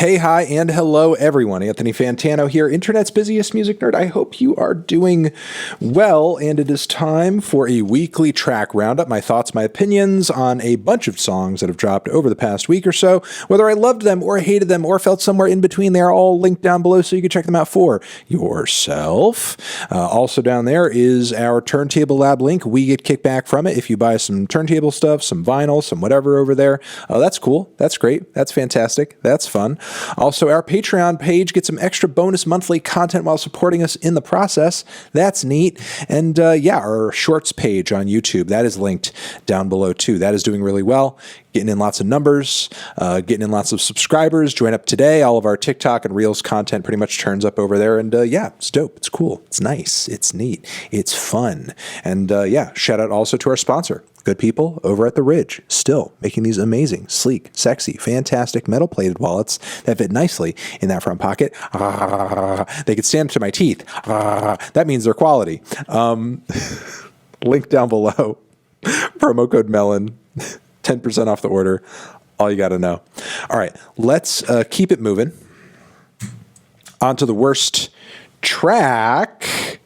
Hey, hi, and hello, everyone. Anthony Fantano here, Internet's busiest music nerd. I hope you are doing well, and it is time for a weekly track roundup, my thoughts, my opinions on a bunch of songs that have dropped over the past week or so. Whether I loved them or hated them or felt somewhere in between, they are all linked down below so you can check them out for yourself. Also down there is our Turntable Lab link. We get kickback from it if you buy some turntable stuff, some vinyl, some whatever over there. That's cool. That's great. That's fantastic. That's fun. Also, our Patreon page gets some extra bonus monthly content while supporting us in the process. That's neat. And our shorts page on YouTube, that is linked down below too. That is doing really well. Getting in lots of numbers, getting in lots of subscribers. Join up today. All of our TikTok and Reels content pretty much turns up over there. And it's dope. It's cool. It's nice. It's neat. It's fun. And shout out also to our sponsor. Good people over at The Ridge, still making these amazing, sleek, sexy, fantastic metal-plated wallets that fit nicely in that front pocket. They could stand to my teeth. That means they're quality. Link down below. Promo code MELON. 10% off the order. All you got to know. All right, let's keep it moving. On to the worst track.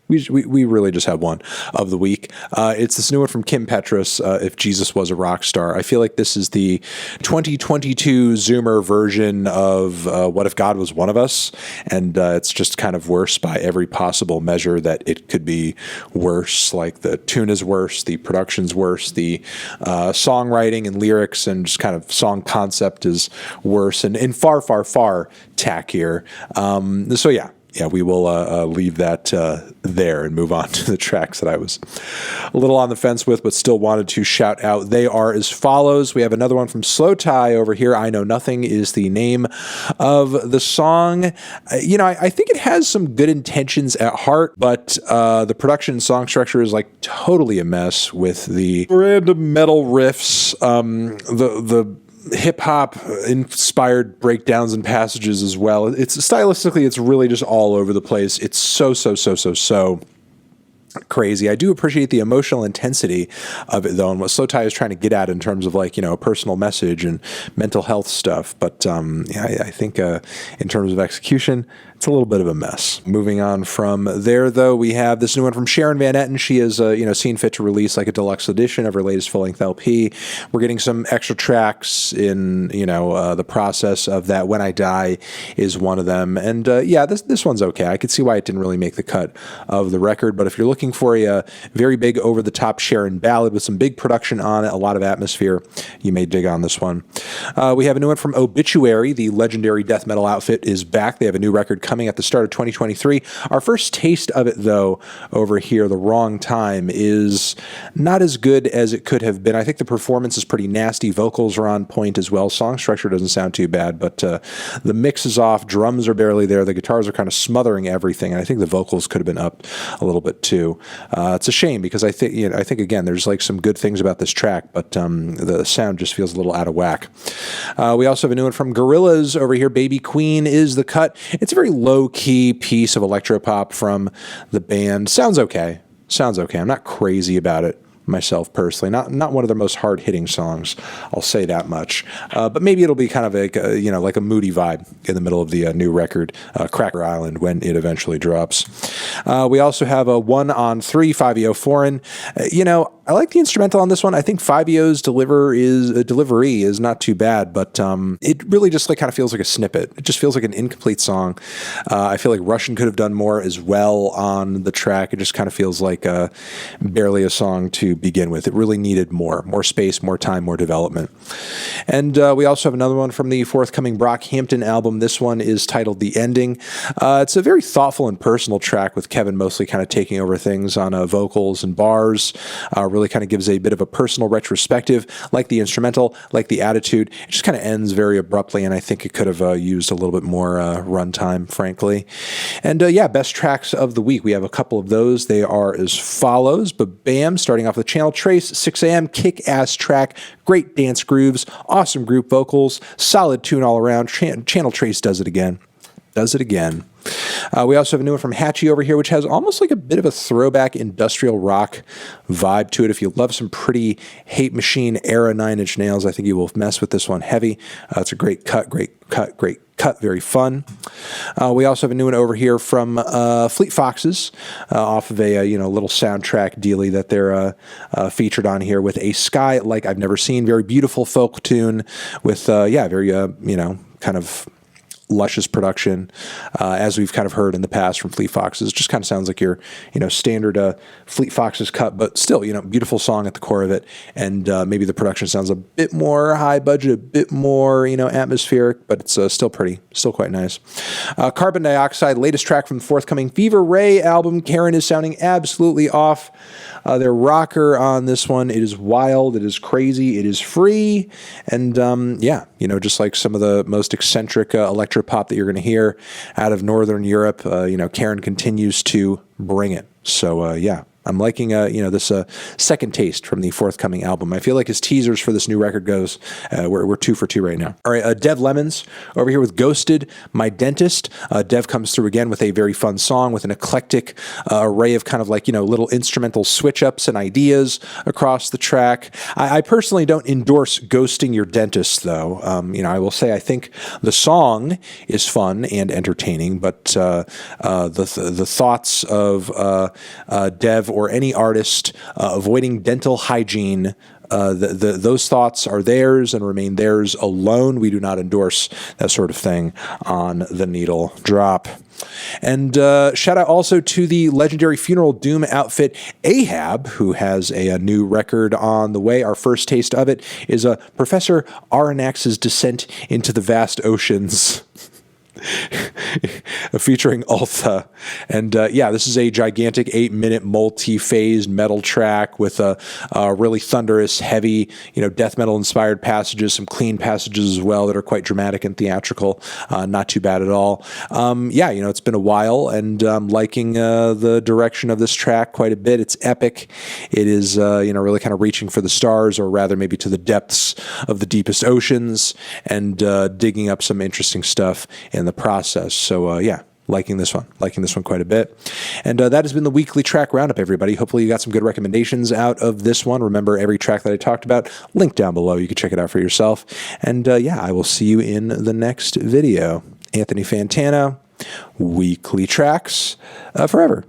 We really just have one of the week. It's this new one from Kim Petras, If Jesus Was a Rockstar. I feel like this is the 2022 Zoomer version of What If God Was One of Us? And it's just kind of worse by every possible measure that it could be worse. Like the tune is worse, the production's worse, the songwriting and lyrics and just kind of song concept is worse and far, far, far tackier. Yeah, we will leave that there and move on to the tracks that I was a little on the fence with, but still wanted to shout out. They are as follows. We have another one from slowthai over here. I Know Nothing is the name of the song. I think it has some good intentions at heart, but the production and song structure is like totally a mess with the random metal riffs, the hip-hop inspired breakdowns and passages as well. It's stylistically, it's really just all over the place. It's so crazy. I do appreciate the emotional intensity of it, though, and what slowthai is trying to get at in terms of a personal message and mental health stuff. But I think in terms of execution, it's a little bit of a mess. Moving on from there, though, we have this new one from Sharon Van Etten. She has seen fit to release like a deluxe edition of her latest full-length LP. We're getting some extra tracks in the process of that. When I Die is one of them, and this one's okay. I could see why it didn't really make the cut of the record, but if you're looking for a very big over-the-top Sharon ballad with some big production on it, a lot of atmosphere, you may dig on this one. We have a new one from Obituary. The legendary death metal outfit is back. They have a new record coming at the start of 2023. Our first taste of it, though, over here, The Wrong Time, is not as good as it could have been. I think the performance is pretty nasty. Vocals are on point as well. Song structure doesn't sound too bad, but the mix is off. Drums are barely there. The guitars are kind of smothering everything, and I think the vocals could have been up a little bit too. It's a shame because I think again, there's like some good things about this track, but the sound just feels a little out of whack. We also have a new one from Gorillaz over here. Baby Queen is the cut. It's a very low-key piece of electropop from the band. Sounds okay. I'm not crazy about it myself personally. Not one of their most hard-hitting songs, I'll say that much. But maybe it'll be kind of like a moody vibe in the middle of the new record, Cracker Island, when it eventually drops. We also have a 1-on-3 Fivio Foreign. I like the instrumental on this one. I think Fivio's delivery is not too bad, but it really just kind of feels like a snippet. It just feels like an incomplete song. I feel like Rvssian could have done more as well on the track. It just kind of feels like barely a song to begin with. It really needed more space, more time, more development. And we also have another one from the forthcoming Brockhampton album. This one is titled The Ending. It's a very thoughtful and personal track with Kevin mostly kind of taking over things on vocals and bars. Really kind of gives a bit of a personal retrospective, like the instrumental, like the attitude. It just kind of ends very abruptly, and I think it could have used a little bit more runtime, frankly. And best tracks of the week. We have a couple of those. They are as follows. But bam, starting off with Channel Trace, 6 a.m., kick-ass track, great dance grooves, awesome group vocals, solid tune all around. Channel Trace does it again. Does it again. We also have a new one from Hatchie over here, which has almost like a bit of a throwback industrial rock vibe to it. If you love some pretty Hate Machine era 9 Inch Nails, I think you will mess with this one heavy. It's a great cut, very fun. We also have a new one over here from Fleet Foxes, off of a little soundtrack dealie that they're featured on here, with A Sky Like I've Never Seen. Very beautiful folk tune with very kind of luscious production, as we've kind of heard in the past from Fleet Foxes. Just kind of sounds like your standard Fleet Foxes cut, but still beautiful song at the core of it. And maybe the production sounds a bit more high budget, a bit more atmospheric, but it's still quite nice. Carbon Dioxide, latest track from the forthcoming Fever Ray album. Karen is sounding absolutely off their rocker on this one. It is wild, it is crazy, it is free, and just like some of the most eccentric electropop that you're going to hear out of Northern Europe, Karen continues to bring it. So I'm liking this second taste from the forthcoming album. I feel like as teasers for this new record goes, we're 2 for 2 right now. All right, Dev Lemons over here with Ghosted, My Dentist. Dev comes through again with a very fun song with an eclectic array of kind of like little instrumental switch ups and ideas across the track. I personally don't endorse ghosting your dentist, though. I will say I think the song is fun and entertaining, but the thoughts of Dev or any artist avoiding dental hygiene, those thoughts are theirs and remain theirs alone. We do not endorse that sort of thing on The Needle Drop. And shout out also to the legendary funeral doom outfit Ahab, who has a new record on the way. Our first taste of it is Professor Arronax's Descent into the Vast Oceans. Featuring Ultha. And this is a gigantic 8-minute multi-phased metal track with a really thunderous, heavy, death metal inspired passages, some clean passages as well that are quite dramatic and theatrical. Not too bad at all. It's been a while, and I'm liking the direction of this track quite a bit. It's epic. It is really kind of reaching for the stars, or rather maybe to the depths of the deepest oceans, and digging up some interesting stuff in the process. So liking this one quite a bit. And that has been the weekly track roundup, everybody. Hopefully you got some good recommendations out of this one. Remember, every track that I talked about, link down below. You can check it out for yourself. And I will see you in the next video. Anthony Fantano, weekly tracks forever.